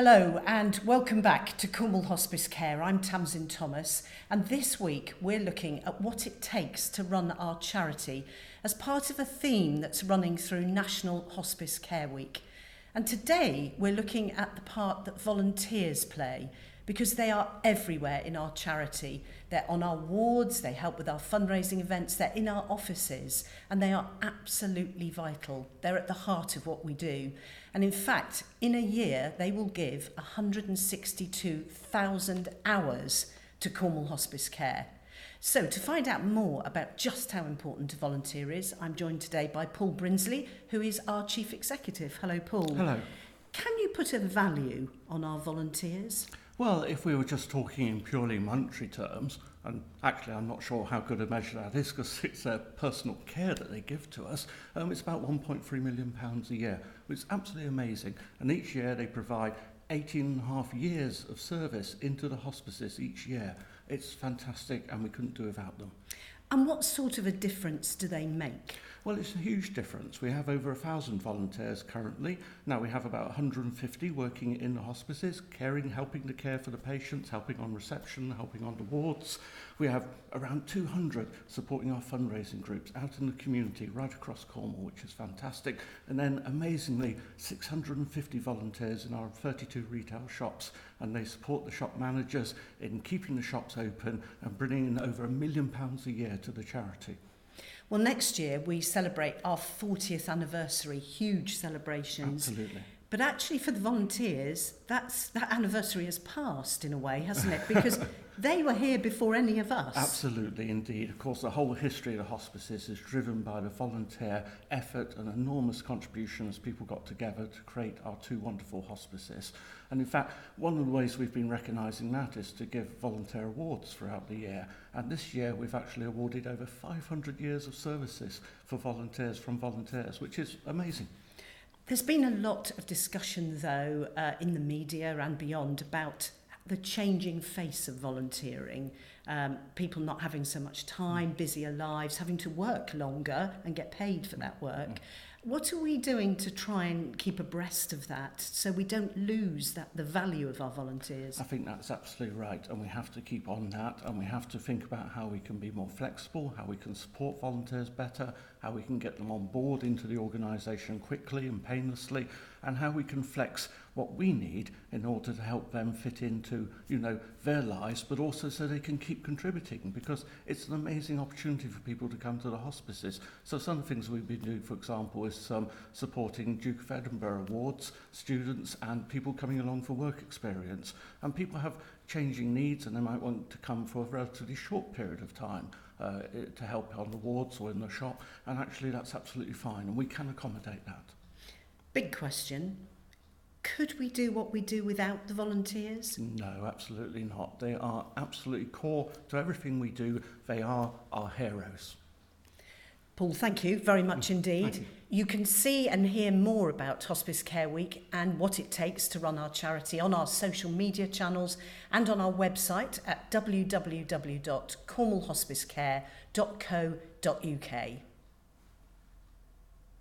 Hello and welcome back to Cornwall Hospice Care. I'm Tamsin Thomas, and this week we're looking at what it takes to run our charity as part of a theme that's running through National Hospice Care Week. And today we're looking at the part that volunteers play, because they are everywhere in our charity. They're on our wards, they help with our fundraising events, they're in our offices, and they are absolutely vital. They're at the heart of what we do. And in fact, in a year, they will give 162,000 hours to Cornwall Hospice Care. So to find out more about just how important a volunteer is, I'm joined today by Paul Brinsley, who is our Chief Executive. Hello, Paul. Hello. Can you put a value on our volunteers? Well, if we were just talking in purely monetary terms, and actually I'm not sure how good a measure that is because it's their personal care that they give to us, it's about £1.3 million a year, which is absolutely amazing. And each year they provide 18.5 years of service into the hospices each year. It's fantastic and we couldn't do without them. And what sort of a difference do they make? Well, it's a huge difference. We have over 1,000 volunteers currently. Now we have about 150 working in the hospices, helping to care for the patients, helping on reception, helping on the wards. We have around 200 supporting our fundraising groups out in the community right across Cornwall, which is fantastic. And then amazingly, 650 volunteers in our 32 retail shops, and they support the shop managers in keeping the shops open and bringing in over £1 million a year to the charity. Well, next year we celebrate our 40th anniversary, huge celebrations. Absolutely. But actually for the volunteers, that anniversary has passed in a way, hasn't it? Because they were here before any of us. Absolutely, indeed. Of course, the whole history of the hospices is driven by the volunteer effort and enormous contribution as people got together to create our two wonderful hospices. And in fact, one of the ways we've been recognising that is to give volunteer awards throughout the year. And this year we've actually awarded over 500 years of services for volunteers from volunteers, which is amazing. There's been a lot of discussion, though, in the media and beyond about the changing face of volunteering, people not having so much time, busier lives, having to work longer and get paid for that work. What are we doing to try and keep abreast of that so we don't lose the value of our volunteers? I think that's absolutely right, and we have to keep on that, and we have to think about how we can be more flexible, how we can support volunteers better, how we can get them on board into the organisation quickly and painlessly, and how we can flex what we need in order to help them fit into, their lives, but also so they can keep contributing, because it's an amazing opportunity for people to come to the hospices. So some things we've been doing, for example, is supporting Duke of Edinburgh Awards, students and people coming along for work experience. And people have changing needs and they might want to come for a relatively short period of time to help on the wards or in the shop, and actually that's absolutely fine and we can accommodate that. Big question. Could we do what we do without the volunteers? No, absolutely not. They are absolutely core to everything we do. They are our heroes. Paul, thank you very much indeed. You can see and hear more about Hospice Care Week and what it takes to run our charity on our social media channels and on our website at www.cornwallhospicecare.co.uk.